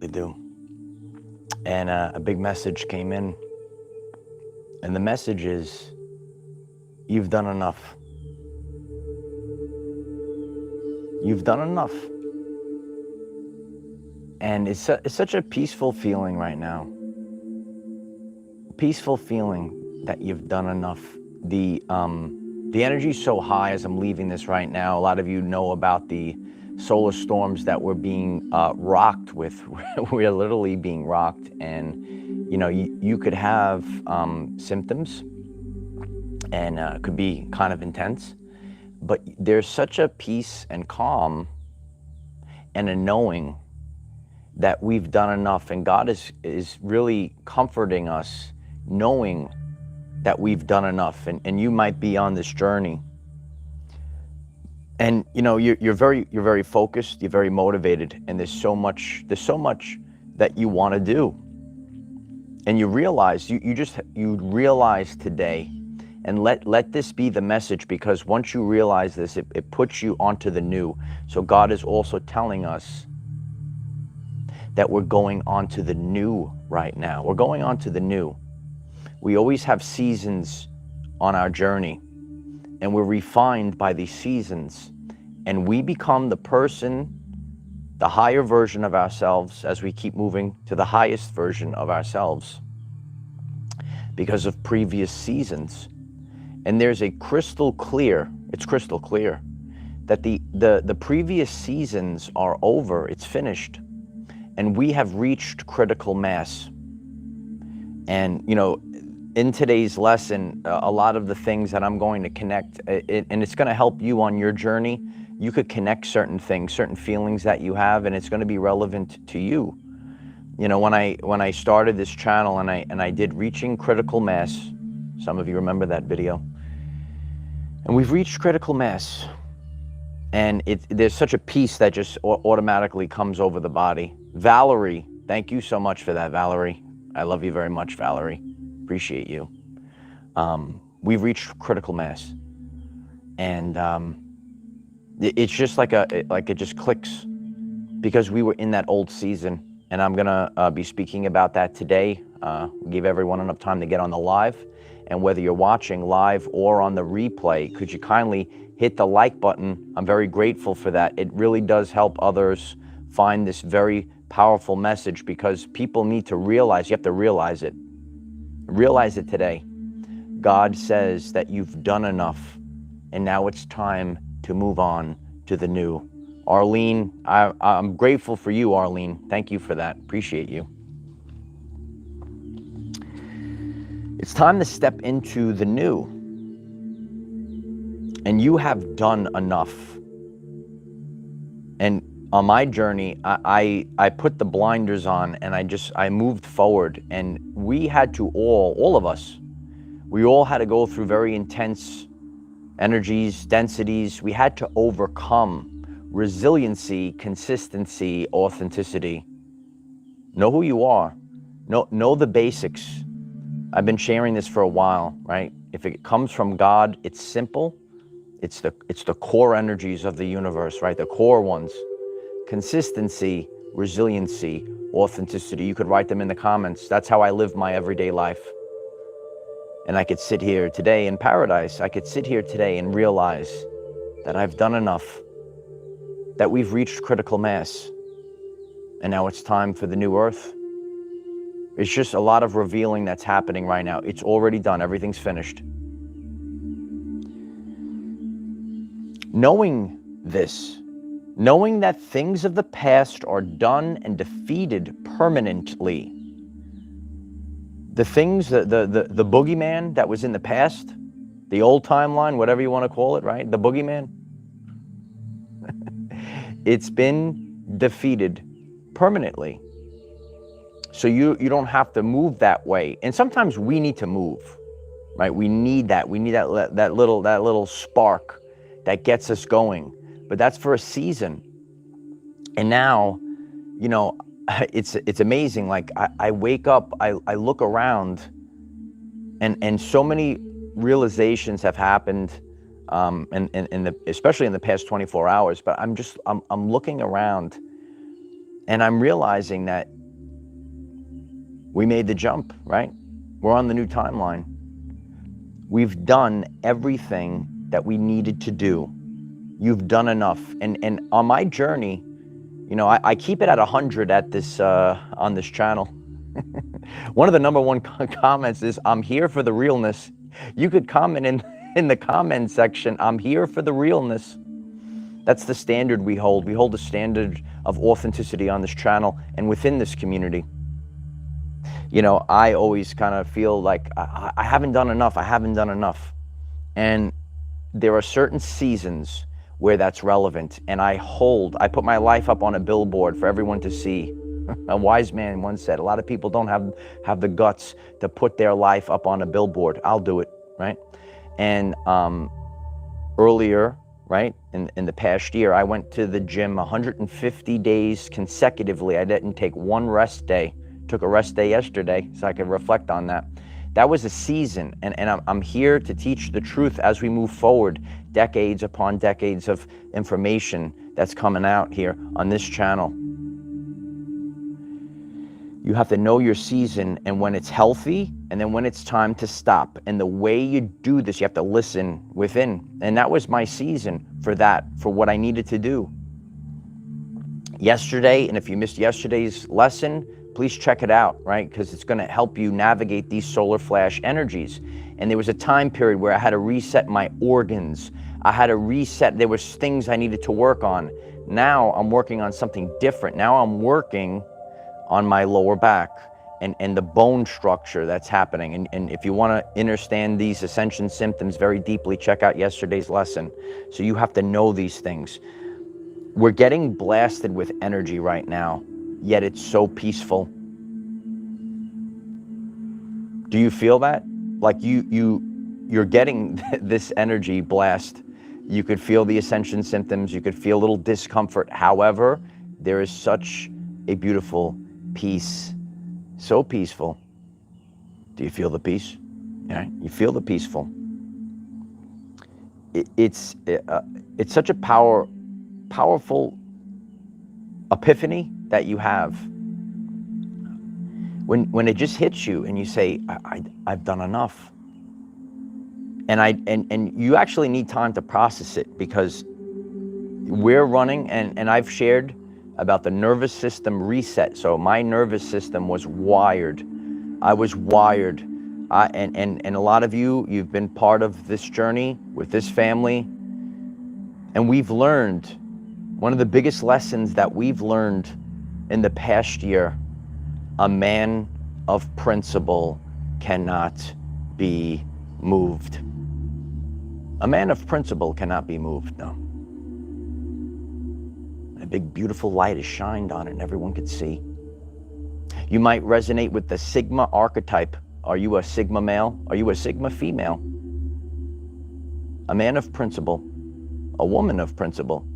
They do. And a big message came in. And the message is, you've done enough. You've done enough. And it's such a peaceful feeling right now. Peaceful feeling that you've done enough. The energy's so high as I'm leaving this right now. A lot of you know about the solar storms that we're being rocked with. We're literally being rocked, and you know, you could have symptoms, and it could be kind of intense, but there's such a peace and calm and a knowing that we've done enough, and God is really comforting us, knowing that we've done enough. And you might be on this journey, and you know, you're very focused, you're very motivated, and there's so much that you want to do, and you realize you realize today, and let this be the message, because once you realize this, it puts you onto the new. So God is also telling us that we're going on to the new right now. We're going on to the new. We always have seasons on our journey, and we're refined by these seasons, and we become the person, the higher version of ourselves, as we keep moving to the highest version of ourselves because of previous seasons. And there's a crystal clear that the previous seasons are over, it's finished. And we have reached critical mass. And, you know, in today's lesson, a lot of the things that I'm going to connect, and it's going to help you on your journey. You could connect certain things, certain feelings that you have, and it's going to be relevant to you. You know, when I started this channel and I did Reaching Critical Mass, some of you remember that video, and we've reached critical mass. And there's such a peace that just automatically comes over the body. Valerie, thank you so much for that, Valerie. I love you very much, Valerie. Appreciate you. We've reached critical mass, and it's just like it just clicks, because we were in that old season, and I'm gonna be speaking about that today. Give everyone enough time to get on the live, and whether you're watching live or on the replay, could you kindly hit the like button? I'm very grateful for that. It really does help others find this very powerful message, because people need to realize, you have to realize it. Realize it today. God says that you've done enough, and now it's time to move on to the new. Arlene, I'm grateful for you, Arlene. Thank you for that. Appreciate you. It's time to step into the new. And you have done enough. And on my journey, I put the blinders on, and I moved forward, and we had to all of us, we all had to go through very intense energies, densities. We had to overcome resiliency, consistency, authenticity. Know who you are. Know the basics. I've been sharing this for a while, right? If it comes from God, it's simple. It's the core energies of the universe, right? The core ones. Consistency, resiliency, authenticity. You could write them in the comments. That's how I live my everyday life. And I could sit here today in paradise. I could sit here today and realize that I've done enough, that we've reached critical mass, and now it's time for the new earth. It's just a lot of revealing that's happening right now. It's already done. Everything's finished. Knowing this, knowing that things of the past are done and defeated permanently. The things, the boogeyman that was in the past, the old timeline, whatever you want to call it, right? The boogeyman. It's been defeated permanently. So you don't have to move that way. And sometimes we need to move, right? We need that. We need that little spark that gets us going. But that's for a season. And now, you know, it's amazing. Like I wake up, I look around, and so many realizations have happened, especially in the past 24 hours. But I'm looking around, And I'm realizing that we made the jump, right? We're on the new timeline. We've done everything that we needed to do. You've done enough. And on my journey, you know, I keep it at 100 at this on this channel. One of the number one comments is, I'm here for the realness. You could comment in the comment section, I'm here for the realness. That's the standard we hold. We hold a standard of authenticity on this channel and within this community. You know, I always kind of feel like I haven't done enough. I haven't done enough. And there are certain seasons where that's relevant. And I put my life up on a billboard for everyone to see. A wise man once said, a lot of people don't have the guts to put their life up on a billboard. I'll do it, right? And earlier, right, in the past year, I went to the gym 150 days consecutively. I didn't take one rest day. Took a rest day yesterday so I could reflect on that. That was a season, and I'm here to teach the truth as we move forward, decades upon decades of information that's coming out here on this channel. You have to know your season and when it's healthy, and then when it's time to stop. And the way you do this, you have to listen within. And that was my season for that, for what I needed to do. Yesterday, and if you missed yesterday's lesson, please check it out, right? Because it's going to help you navigate these solar flash energies. And there was a time period where I had to reset my organs. I had to reset, there was things I needed to work on. Now I'm working on something different. Now I'm working on my lower back and the bone structure that's happening. And if you want to understand these ascension symptoms very deeply, check out yesterday's lesson. So you have to know these things. We're getting blasted with energy right now, yet it's so peaceful. Do you feel that? Like you're getting this energy blast. You could feel the ascension symptoms. You could feel a little discomfort. However, there is such a beautiful peace, so peaceful. Do you feel the peace? Yeah, you feel the peaceful. It's such a powerful epiphany that you have when it just hits you and you say, I've done enough. And you actually need time to process it, because we're running, and I've shared about the nervous system reset. So my nervous system was wired. I was wired. And a lot of you've been part of this journey with this family. And we've learned, one of the biggest lessons that we've learned in the past year, a man of principle cannot be moved. A man of principle cannot be moved, no. A big, beautiful light is shined on it and everyone can see. You might resonate with the Sigma archetype. Are you a Sigma male? Are you a Sigma female? A man of principle, a woman of principle.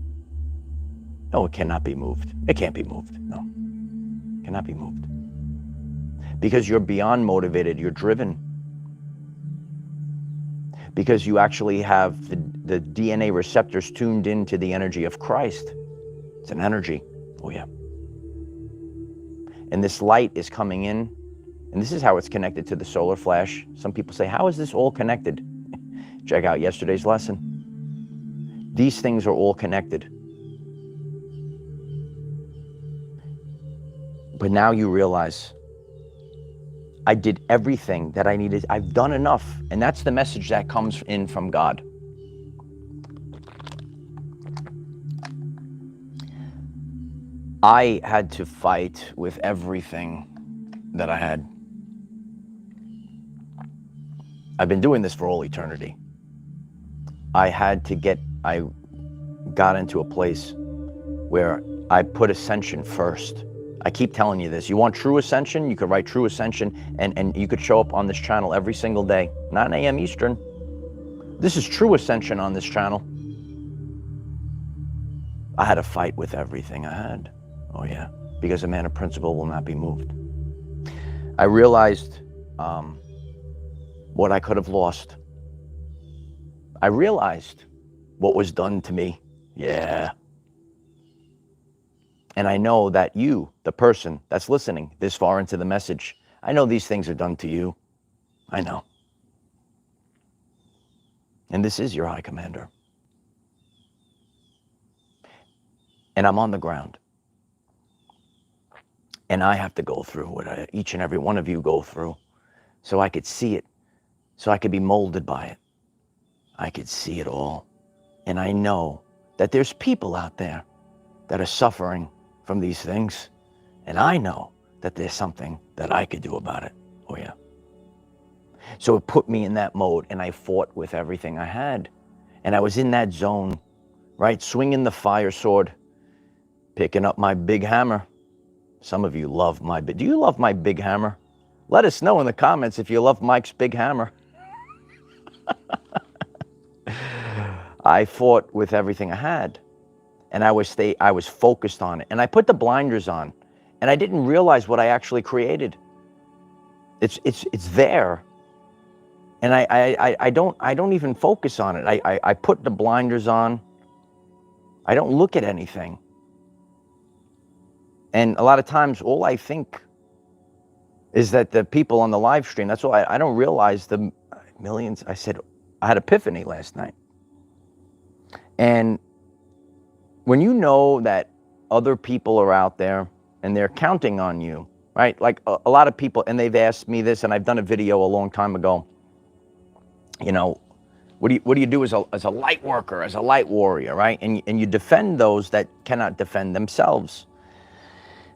No, it cannot be moved. It can't be moved, no. It cannot be moved. Because you're beyond motivated, you're driven. Because you actually have the DNA receptors tuned into the energy of Christ. It's an energy, oh yeah. And this light is coming in, and this is how it's connected to the solar flash. Some people say, how is this all connected? Check out yesterday's lesson. These things are all connected. But now you realize, I did everything that I needed. I've done enough. And that's the message that comes in from God. I had to fight with everything that I had. I've been doing this for all eternity. I got into a place where I put ascension first. I keep telling you this. You want true ascension? You could write true ascension, and you could show up on this channel every single day, 9 a.m. Eastern. This is true ascension on this channel. I had to fight with everything I had. Oh yeah, because a man of principle will not be moved. I realized what I could have lost. I realized what was done to me. Yeah. And I know that you, the person that's listening this far into the message, I know these things are done to you. I know. And this is your high commander. And I'm on the ground. And I have to go through what each and every one of you go through so I could see it, so I could be molded by it. I could see it all. And I know that there's people out there that are suffering from these things. And I know that there's something that I could do about it. Oh, yeah. So it put me in that mode, and I fought with everything I had. And I was in that zone, right? Swinging the fire sword, picking up my big hammer. Some of you love do you love my big hammer? Let us know in the comments if you love Mike's big hammer. I fought with everything I had, and I was focused on it, and I put the blinders on, and I didn't realize what I actually created. It's there, and I don't even focus on it. I put the blinders on. I don't look at anything. And a lot of times, all I think is that the people on the live stream, that's all I don't realize the millions. I had epiphany last night. And when you know that other people are out there and they're counting on you, right? Like a lot of people, and they've asked me this, and I've done a video a long time ago, you know, what do you do as a light worker, as a light warrior, right? And you defend those that cannot defend themselves.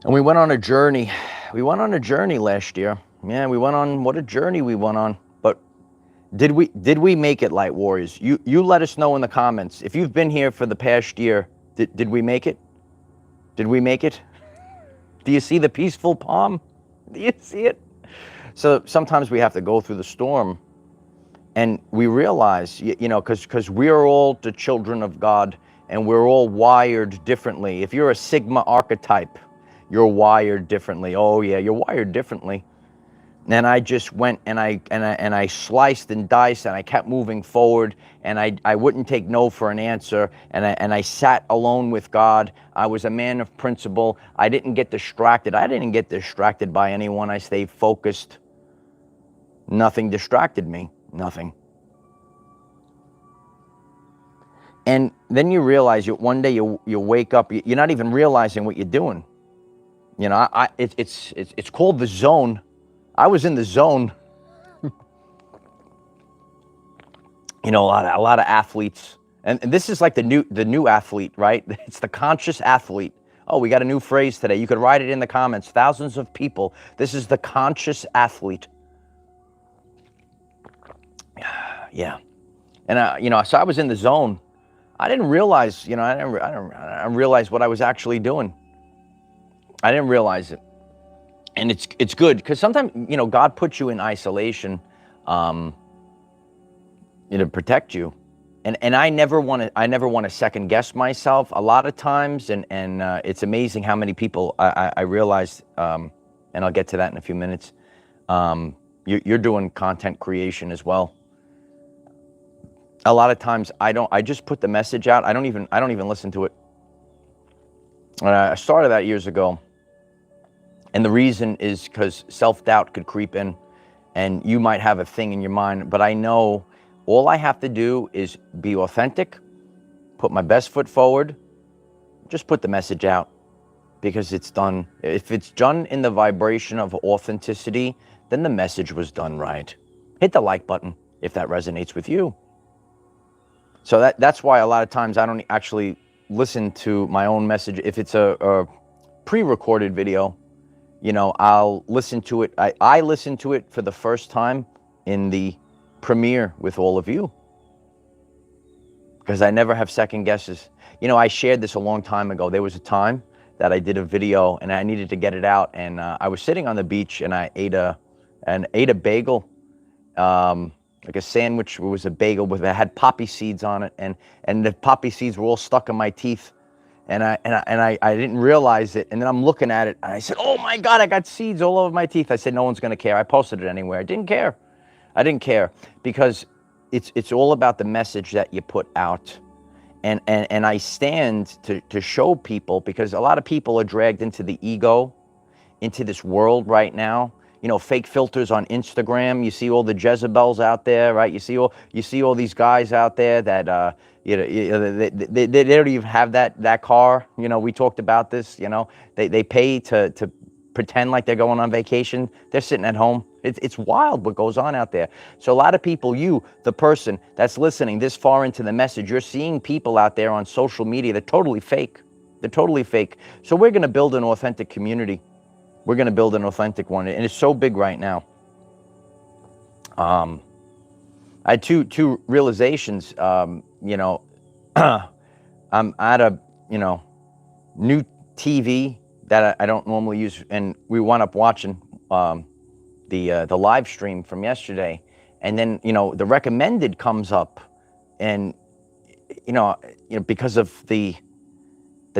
And we went on a journey. We went on a journey last year. Yeah, what a journey we went on. But did we make it, light warriors? You let us know in the comments. If you've been here for the past year, did we make it? Did we make it? Do you see the peaceful palm? Do you see it? So sometimes we have to go through the storm, and we realize, you know, because we are all the children of God, and we're all wired differently. If you're a Sigma archetype, you're wired differently. Oh yeah, you're wired differently. And I just went and I sliced and diced, and I kept moving forward, and I wouldn't take no for an answer, and I sat alone with God. I was a man of principle. I didn't get distracted. I didn't get distracted by anyone. I stayed focused. Nothing distracted me. Nothing. And then you realize one day you wake up, you're not even realizing what you're doing. You know, it's called the zone. I was in the zone. You know, a lot of athletes, and this is like the new athlete, right? It's the conscious athlete. Oh, we got a new phrase today. You could write it in the comments. Thousands of people. This is the conscious athlete. Yeah, and you know, so I was in the zone. I didn't realize, you know, I didn't realize what I was actually doing. I didn't realize it. And it's good, because sometimes, you know, God puts you in isolation, you know, to protect you. And I never want to second guess myself a lot of times. And it's amazing how many people I realize, and I'll get to that in a few minutes. You're doing content creation as well. A lot of times I just put the message out. I don't even listen to it. I started that years ago. And the reason is because self-doubt could creep in, and you might have a thing in your mind, but I know all I have to do is be authentic, put my best foot forward, just put the message out, because it's done. If it's done in the vibration of authenticity, then the message was done right. Hit the like button if that resonates with you. So that's why a lot of times I don't actually listen to my own message. If it's a pre-recorded video, you know, I'll listen to it. I listen to it for the first time in the premiere with all of you, because I never have second guesses. You know, I shared this a long time ago. There was a time that I did a video and I needed to get it out, and I was sitting on the beach and I ate a bagel, like a sandwich. It was a bagel that had poppy seeds on it, and the poppy seeds were all stuck in my teeth. And I didn't realize it. And then I'm looking at it, and I said, "Oh my God, I got seeds all over my teeth." I said, "No one's going to care." I posted it anywhere. I didn't care. I didn't care, because it's all about the message that you put out. And I stand to show people, because a lot of people are dragged into the ego, into this world right now. You know, fake filters on Instagram. You see all the Jezebels out there, right? You see all these guys out there that they don't even have that car. You know, we talked about this. You know, they pay to pretend like they're going on vacation. They're sitting at home. It's wild what goes on out there. So a lot of people, you, the person that's listening this far into the message, you're seeing people out there on social media that are totally fake. They're totally fake. So we're going to build an authentic community. We're going to build an authentic one, and it's so big right now. I had two realizations. You know, I'm at a new TV that I don't normally use, and we wound up watching the live stream from yesterday, and then the recommended comes up, and because of the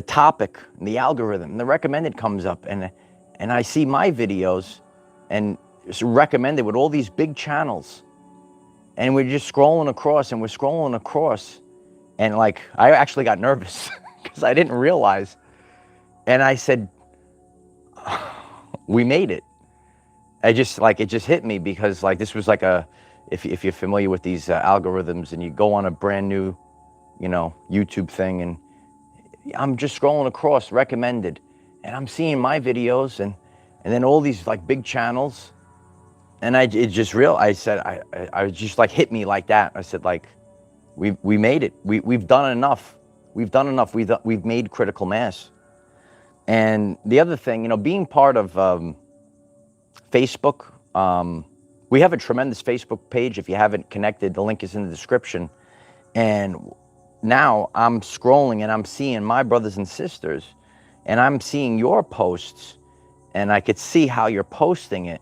topic and the algorithm, the recommended comes up, and I see my videos, and it's recommended with all these big channels, and we're just scrolling across, and like I actually got nervous because I didn't realize, and I said, we made it. It just hit me, because like this was like if you're familiar with these algorithms, and you go on a brand new YouTube thing, and I'm just scrolling across recommended, and I'm seeing my videos, and then all these like big channels, and I just like hit me like that. I said, like, we made it. We've done enough. We've made critical mass. And the other thing, being part of Facebook, we have a tremendous Facebook page. If you haven't connected, the link is in the description. And now I'm scrolling, and I'm seeing my brothers and sisters, and I'm seeing your posts, and I could see how you're posting it.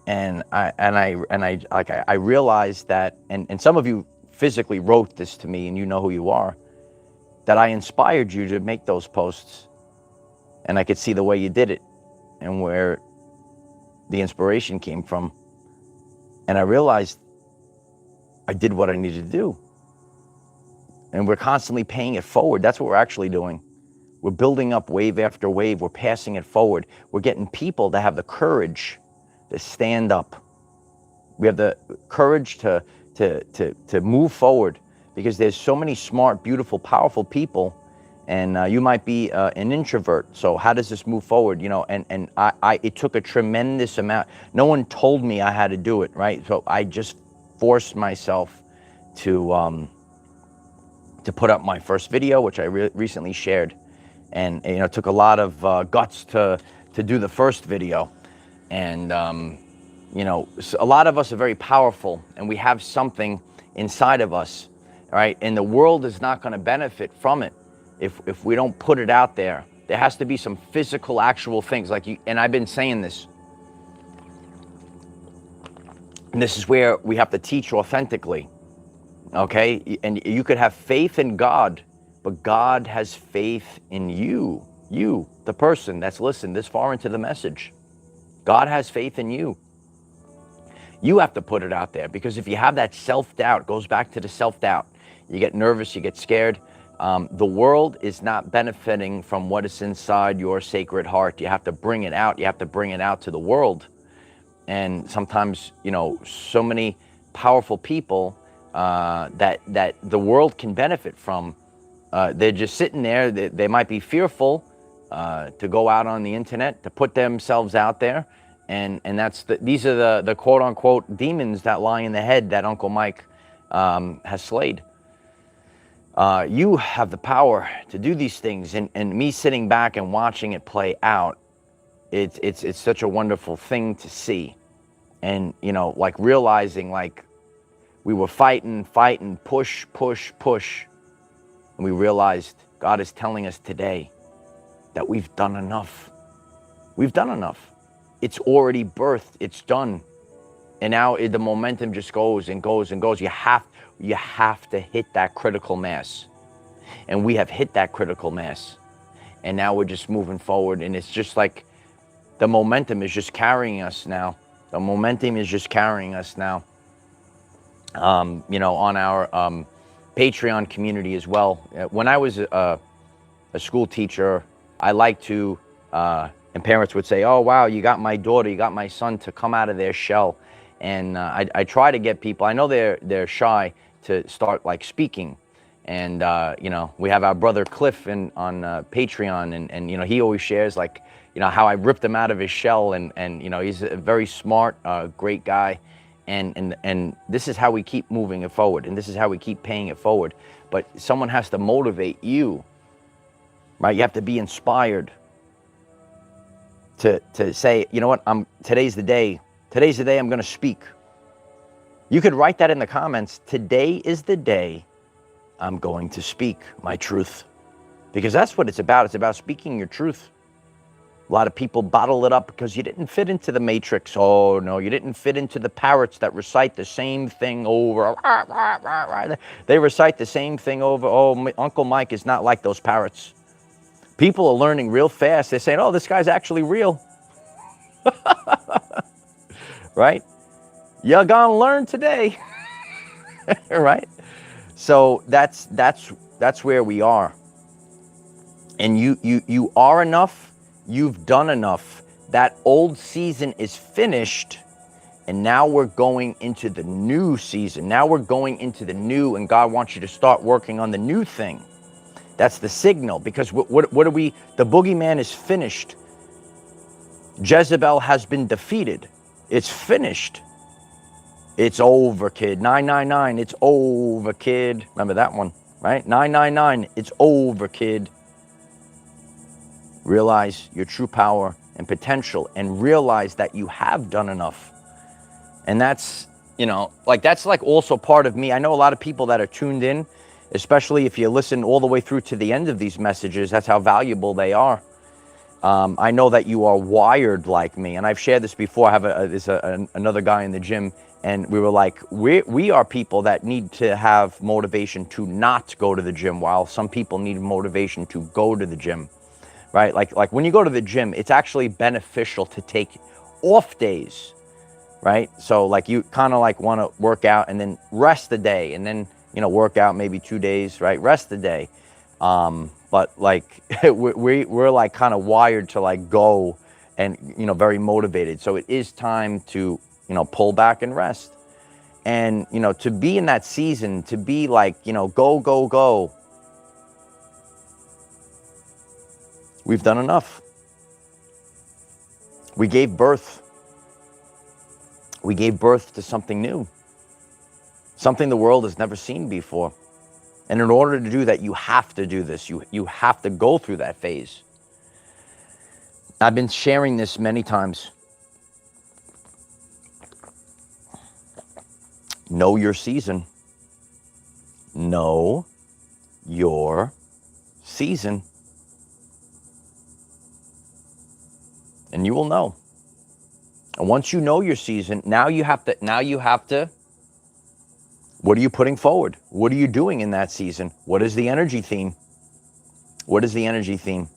And I realized that, and some of you physically wrote this to me, and you know who you are, that I inspired you to make those posts. And I could see the way you did it and where the inspiration came from. And I realized I did what I needed to do. And we're constantly paying it forward. That's what we're actually doing. We're building up wave after wave. We're passing it forward. We're getting people to have the courage to stand up. We have the courage to move forward, because there's so many smart, beautiful, powerful people. And you might be an introvert. So how does this move forward? And it took a tremendous amount. No one told me I had to do it, right? So I just forced myself to put up my first video, which I recently shared. And it took a lot of guts to do the first video. And so a lot of us are very powerful, and we have something inside of us, right? And the world is not going to benefit from it if we don't put it out there. There has to be some physical, actual things, and I've been saying this. And this is where we have to teach authentically, okay? And you could have faith in God, but God has faith in you, the person that's listened this far into the message. God has faith in you. You have to put it out there, because if you have that self-doubt, it goes back to the self-doubt. You get nervous, you get scared. The world is not benefiting from what is inside your sacred heart. You have to bring it out. You have to bring it out to the world. And sometimes, so many powerful people that the world can benefit from, they're just sitting there. They might be fearful to go out on the internet, to put themselves out there. And these are the quote unquote demons that lie in the head that Uncle Mike has slayed. You have the power to do these things, and me sitting back and watching it play out, it's such a wonderful thing to see. And like realizing, like, we were fighting, push, and we realized God is telling us today that we've done enough. We've done enough. It's already birthed. It's done. And now the momentum just goes and goes and goes. You have to hit that critical mass. And we have hit that critical mass. And now we're just moving forward. And it's just like the momentum is just carrying us now. The momentum is just carrying us now. On our Patreon community as well. When I was a school teacher, I like to, and parents would say, oh, wow, you got my daughter, you got my son to come out of their shell. And I try to get people, I know they're shy to start like speaking. And, you know, we have our brother Cliff on Patreon, and, you know, he always shares like, you know, how I ripped him out of his shell, and you know, he's a very smart, great guy. And this is how we keep moving it forward, and this is how we keep paying it forward. But someone has to motivate you, right? You have to be inspired to say, you know what, today's the day I'm going to speak. You could write that in the comments. Today is the day I'm going to speak my truth, because that's what it's about. It's about speaking your truth. A lot of people bottle it up because you didn't fit into the matrix. Oh no, you didn't fit into the parrots that recite the same thing over. They recite the same thing over. Oh, Uncle Mike is not like those parrots. People are learning real fast. They're saying, oh, this guy's actually real. Right? You're gonna learn today. Right? So that's where we are. And you are enough. You've done enough. That old season is finished, and now we're going into the new season. Now we're going into the new, and God wants you to start working on the new thing. That's the signal, because what are we? The boogeyman is finished. Jezebel has been defeated. It's finished. It's over, kid. 999, it's over, kid. Remember that one, right? 999, it's over, kid. Realize your true power and potential, and realize that you have done enough. And that's, you know, like that's like also part of me. I know a lot of people that are tuned in, especially if you listen all the way through to the end of these messages. That's how valuable they are. I know that you are wired like me, and I've shared this before. I have another guy in the gym, and we were like, we are people that need to have motivation to not go to the gym, while some people need motivation to go to the gym. Right? Like when you go to the gym, it's actually beneficial to take off days, right? So like you kind of like want to work out and then rest the day, and then, you know, work out maybe 2 days, right? Rest the day. But like we're like kind of wired to like go and, you know, very motivated. So it is time to, you know, pull back and rest. And, you know, to be in that season, to be like, you know, go, go, go. We've done enough. We gave birth. We gave birth to something new. Something the world has never seen before. And in order to do that, you have to do this. You have to go through that phase. I've been sharing this many times. Know your season. Know your season. And you will know. And once you know your season, now you have to, what are you putting forward? What are you doing in that season? What is the energy theme? What is the energy theme?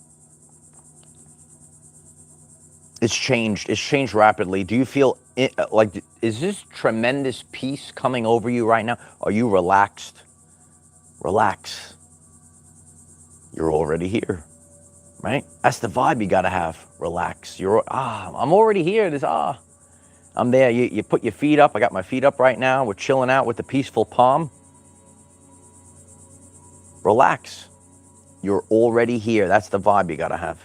It's changed. It's changed rapidly. Do you feel it, like, is this tremendous peace coming over you right now? Are you relaxed? Relax. You're already here. Right? That's the vibe you got to have. Relax. I'm already here. I'm there. You put your feet up. I got my feet up right now. We're chilling out with the peaceful palm. Relax. You're already here. That's the vibe you got to have.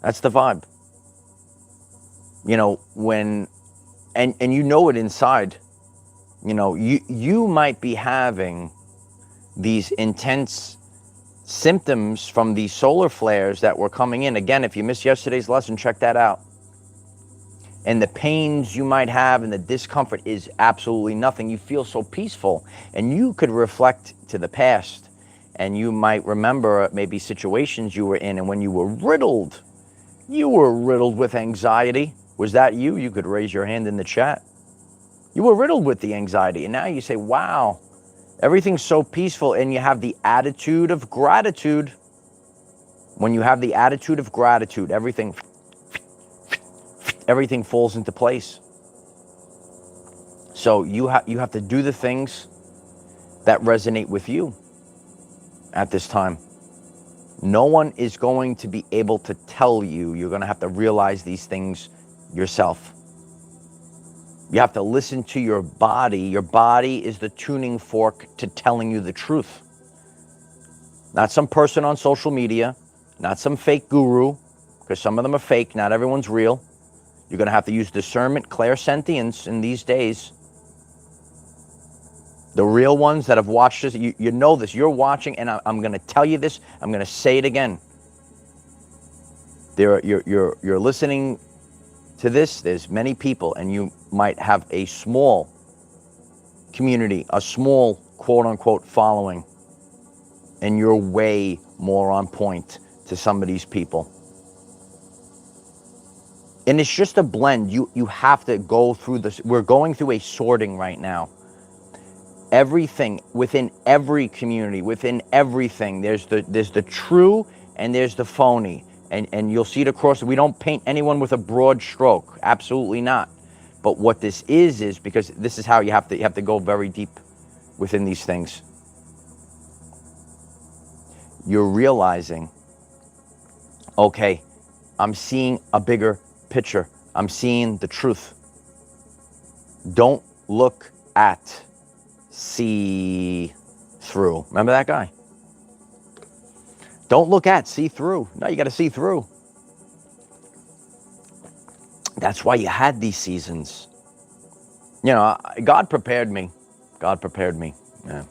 That's the vibe. You know, and you know it inside. You know, you might be having these intense symptoms from these solar flares that were coming in. Again, if you missed yesterday's lesson, check that out. And the pains you might have and the discomfort is absolutely nothing. You feel so peaceful, and you could reflect to the past, and you might remember maybe situations you were in, and when you were riddled with anxiety. Was that you? You could raise your hand in the chat. You were riddled with the anxiety, and now you say, wow, everything's so peaceful, and you have the attitude of gratitude. When you have the attitude of gratitude, everything falls into place. So you have to do the things that resonate with you at this time. No one is going to be able to tell you. You're going to have to realize these things yourself. You have to listen to your body. Your body is the tuning fork to telling you the truth. Not some person on social media, not some fake guru, because some of them are fake. Not everyone's real. You're going to have to use discernment, clairsentience in these days. The real ones that have watched this, you know this. You're watching, and I'm going to tell you this. I'm going to say it again. You're listening to this. There's many people, and you might have a small community, a small quote-unquote following, and you're way more on point to some of these people. And it's just a blend. You have to go through this. We're going through a sorting right now. Everything within every community, within everything, there's the true and there's the phony, and you'll see it across. We don't paint anyone with a broad stroke, absolutely not. But what this is because this is how you have to go very deep within these things. You're realizing, okay, I'm seeing a bigger picture. I'm seeing the truth. Don't look at, see through. Remember that guy? Don't look at, see through. No, you got to see through. That's why you had these seasons. You know, God prepared me. God prepared me. Yeah.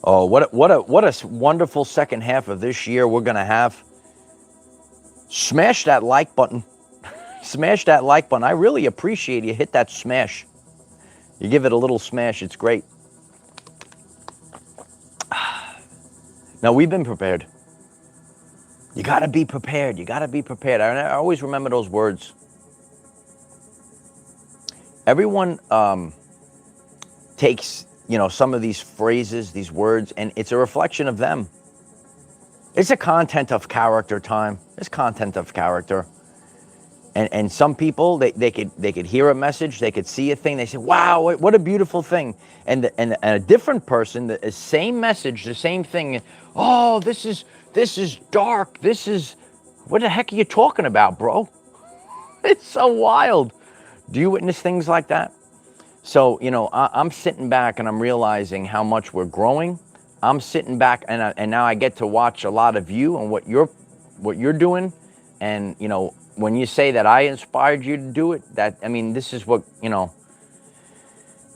Oh, what a wonderful second half of this year we're going to have. Smash that like button. Smash that like button. I really appreciate you. Hit that smash. You give it a little smash. It's great. Now, we've been prepared. You got to be prepared. You got to be prepared. I always remember those words. Everyone takes, some of these phrases, these words, and it's a reflection of them. It's a content of character time. It's content of character. And some people, they could hear a message, they could see a thing, they say, wow, what a beautiful thing. And a different person, the same message, the same thing, oh, this is dark, what the heck are you talking about, bro? It's so wild. Do you witness things like that? So, I'm sitting back and I'm realizing how much we're growing. I'm sitting back and now I get to watch a lot of you and what you're doing. And, when you say that I inspired you to do it, this is what,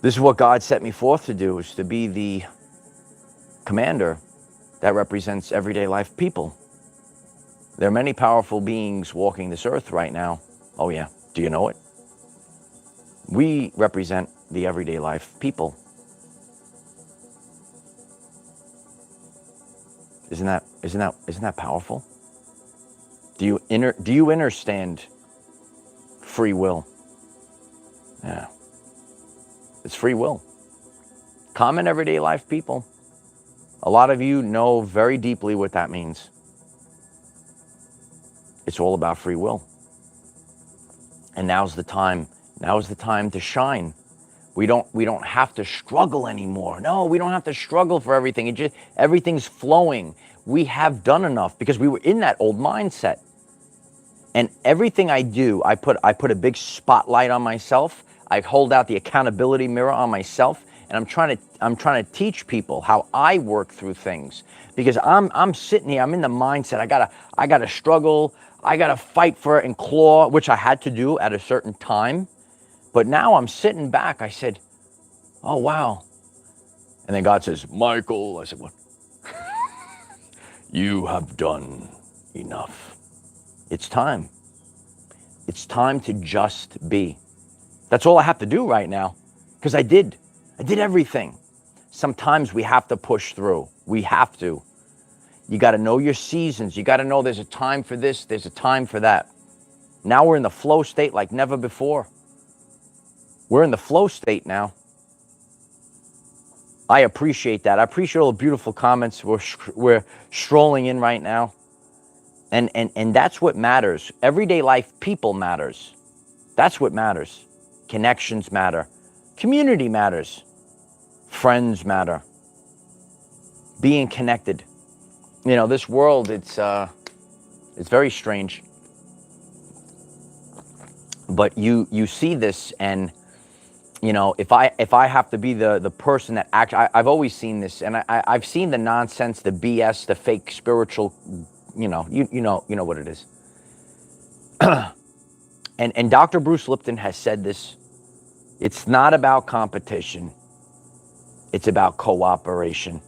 this is what God set me forth to do, is to be the commander that represents everyday life people. There are many powerful beings walking this earth right now. Oh yeah, do you know it? We represent the everyday life people. Isn't that powerful? Do you understand free will? Yeah. It's free will. Common everyday life people. A lot of you know very deeply what that means. It's all about free will. And now's the time to shine. We don't have to struggle anymore. No, we don't have to struggle for everything. Everything's flowing. We have done enough because we were in that old mindset. And everything I do, I put a big spotlight on myself. I hold out the accountability mirror on myself, and I'm trying to teach people how I work through things, because I'm sitting here, I'm in the mindset I gotta struggle, I gotta fight for it and claw, which I had to do at a certain time. But now I'm sitting back. I said, oh wow. And then God says, Michael, I said, what? You have done enough. It's time. It's time to just be. That's all I have to do right now, because I did everything. Sometimes we have to push through. We have to. You got to know your seasons. You got to know there's a time for this, there's a time for that. Now we're in the flow state like never before. We're in the flow state now. I appreciate that. I appreciate all the beautiful comments. We're strolling in right now. And that's what matters. Everyday life people matters. That's what matters. Connections matter. Community matters. Friends matter. being connected. You know, this world, it's very strange. But you see this, and you know, if I have to be the person that I've always seen this, and I've seen the nonsense, the BS, the fake spiritual, you know what it is. and Dr. Bruce Lipton has said this. It's not about competition. It's about cooperation.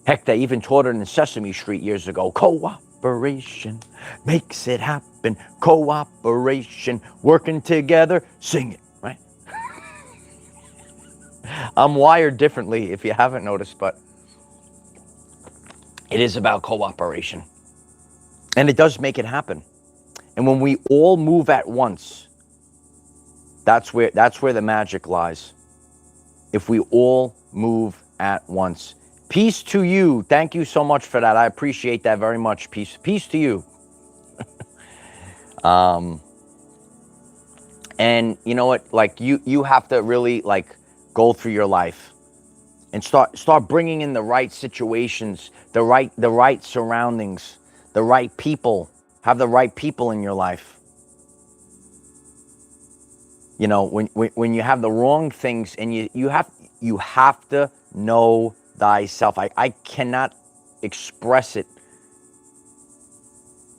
Heck, they even taught it in Sesame Street years ago. Cooperation makes it happen. Cooperation, working together, sing it, right? I'm wired differently, if you haven't noticed, but it is about cooperation. And it does make it happen. And when we all move at once, that's where the magic lies. If we all move at once. Peace to you. Thank you so much for that. I appreciate that very much. Peace to you. And you know what? Like you have to really like go through your life and start bringing in the right situations, the right surroundings, the right people. Have the right people in your life. You know, when you have the wrong things, and you have to know thyself. I cannot express it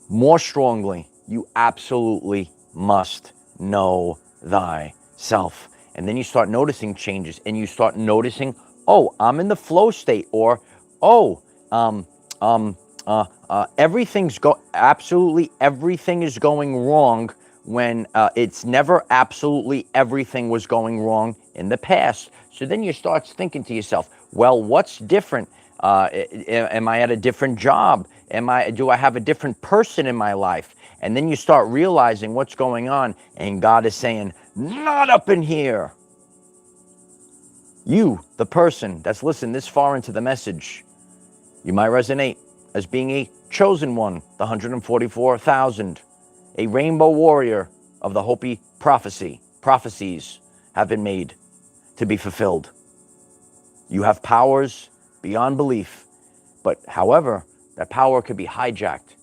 more strongly. You absolutely must know thyself. And then you start noticing changes, and you start noticing, oh, I'm in the flow state, or oh, absolutely everything is going wrong, when it's never absolutely everything was going wrong in the past. So then you start thinking to yourself, well, what's different? Am I at a different job? Do I have a different person in my life? And then you start realizing what's going on, and God is saying, not up in here. You, the person that's listened this far into the message, you might resonate as being a chosen one, the 144,000, a rainbow warrior of the Hopi prophecy. Prophecies have been made to be fulfilled. You have powers beyond belief, but however, that power could be hijacked,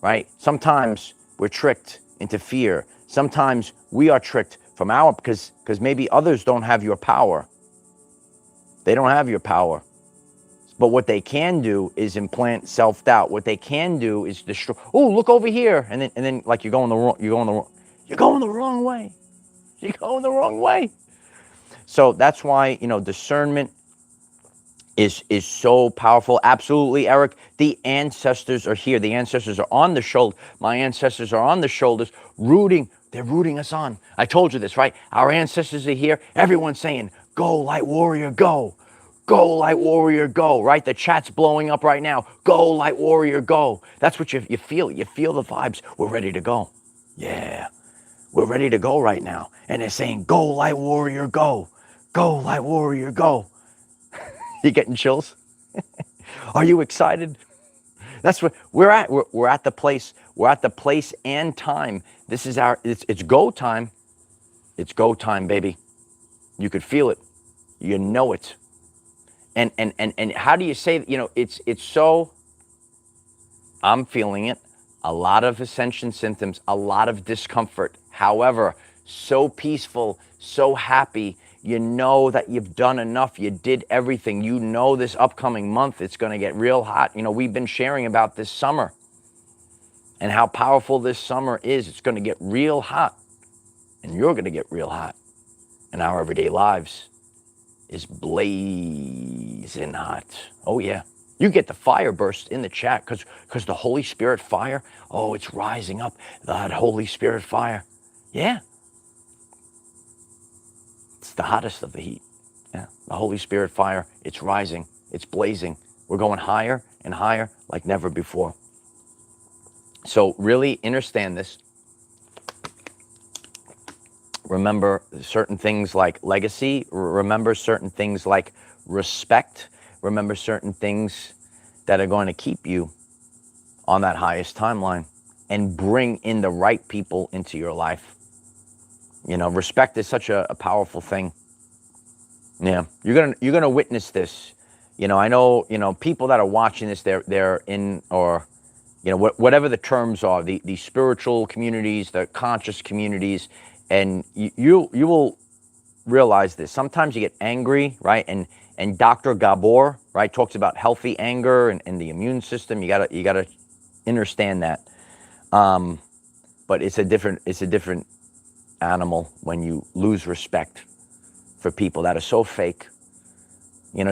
right? Sometimes we're tricked into fear. Sometimes we are tricked from because maybe others don't have your power. They don't have your power. But what they can do is implant self-doubt. What they can do is destroy. Oh, look over here, and then like you're going the wrong way. You're going the wrong way. So that's why, you know, discernment is so powerful. Absolutely, Eric. The ancestors are here. The ancestors are on the shoulder. My ancestors are on the shoulders, rooting. They're rooting us on. I told you this, right? Our ancestors are here. Everyone's saying, "Go, light warrior, go." Go, light warrior, go, right? The chat's blowing up right now. Go, light warrior, go. That's what you feel. You feel the vibes. We're ready to go. Yeah, we're ready to go right now. And they're saying, go, light warrior, go. Go, light warrior, go. You getting chills? Are you excited? That's what we're at. We're at the place. We're at the place and time. This is it's go time. It's go time, baby. You could feel it. You know it. And how do you say that? You know, it's so, I'm feeling it, a lot of ascension symptoms, a lot of discomfort. However, so peaceful, so happy. You know that you've done enough. You did everything. You know this upcoming month, it's going to get real hot. You know, we've been sharing about this summer and how powerful this summer is. It's going to get real hot, and you're going to get real hot in our everyday lives. Is blazing hot. Oh yeah. You get the fire burst in the chat because the Holy Spirit fire, oh, it's rising up. That Holy Spirit fire. Yeah. It's the hottest of the heat. Yeah. The Holy Spirit fire, it's rising. It's blazing. We're going higher and higher like never before. So really understand this. Remember certain things like legacy. Remember certain things like respect. Remember certain things that are going to keep you on that highest timeline, and bring in the right people into your life. You know, respect is such a powerful thing. Yeah, you're gonna witness this. I know, people that are watching this, they're in, or, whatever the terms are, the spiritual communities, the conscious communities, and you will realize this. Sometimes you get angry, right? And Dr. Gabor, right, talks about healthy anger and the immune system. You gotta understand that. But it's a different animal when you lose respect for people that are so fake.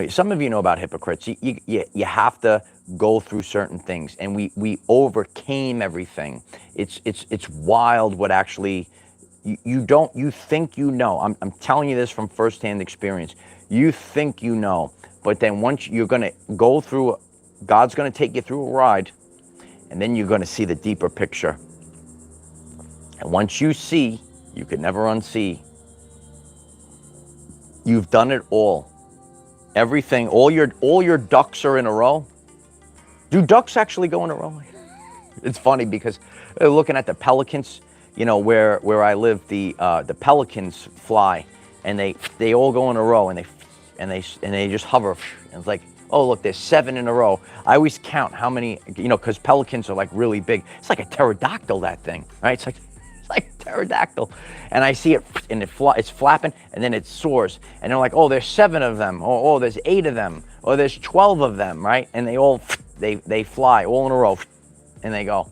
Some of you know about hypocrites. You have to go through certain things, and we overcame everything. It's wild what actually you think I'm telling you this from firsthand experience. You think but then once you're gonna go through, God's gonna take you through a ride, and then you're gonna see the deeper picture. And once you see, you can never unsee. You've done it all. Everything, all your ducks are in a row. Do ducks actually go in a row? It's funny because looking at the pelicans, where I live, the pelicans fly, and they all go in a row, and they just hover. And it's like, oh look, there's 7 in a row. I always count how many, because pelicans are like really big. It's like a pterodactyl, that thing, right? It's like pterodactyl, and I see it, and it's flapping, and then it soars, and they're like, oh, there's 7 of them, or oh, there's 8 of them, or there's 12 of them, right? And they fly all in a row, and they go.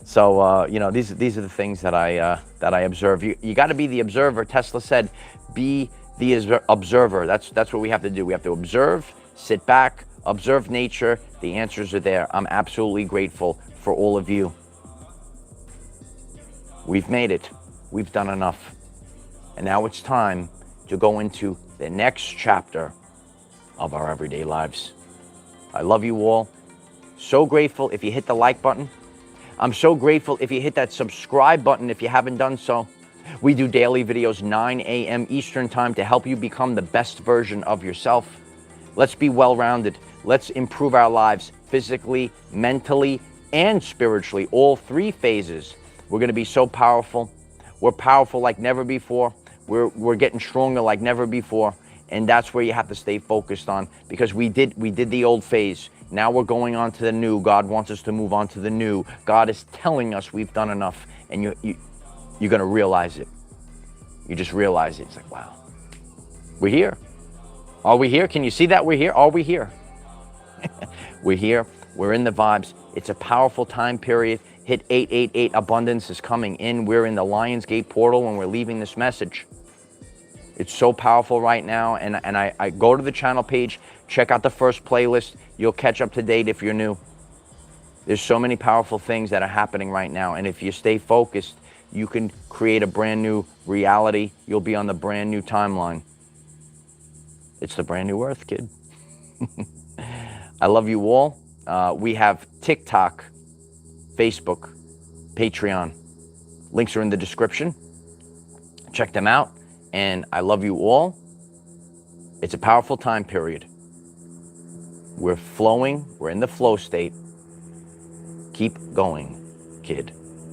So these are the things that I observe. You got to be the observer. Tesla said, be the observer. That's what we have to do. We have to observe, sit back, observe nature. The answers are there. I'm absolutely grateful for all of you. We've made it. We've done enough. And now it's time to go into the next chapter of our everyday lives. I love you all. So grateful if you hit the like button. I'm so grateful if you hit that subscribe button if you haven't done so. We do daily videos 9 a.m. Eastern time to help you become the best version of yourself. Let's be well-rounded. Let's improve our lives physically, mentally, and spiritually. All 3 phases. We're going to be so powerful. We're powerful like never before. We're getting stronger like never before. And that's where you have to stay focused on, because we did the old phase. Now we're going on to the new. God wants us to move on to the new. God is telling us we've done enough, and you're going to realize it. You just realize it. It's like, wow, we're here. Are we here? Can you see that we're here? Are we here? We're here. We're in the vibes. It's a powerful time period. Hit 888. Abundance is coming in. We're in the Lionsgate portal when we're leaving this message. It's so powerful right now. And I go to the channel page, check out the first playlist. You'll catch up to date if you're new. There's so many powerful things that are happening right now. And if you stay focused, you can create a brand new reality. You'll be on the brand new timeline. It's the brand new earth, kid. I love you all. We have TikTok, Facebook, Patreon. Links are in the description. Check them out. And I love you all. It's a powerful time period. We're flowing. We're in the flow state. Keep going, kid.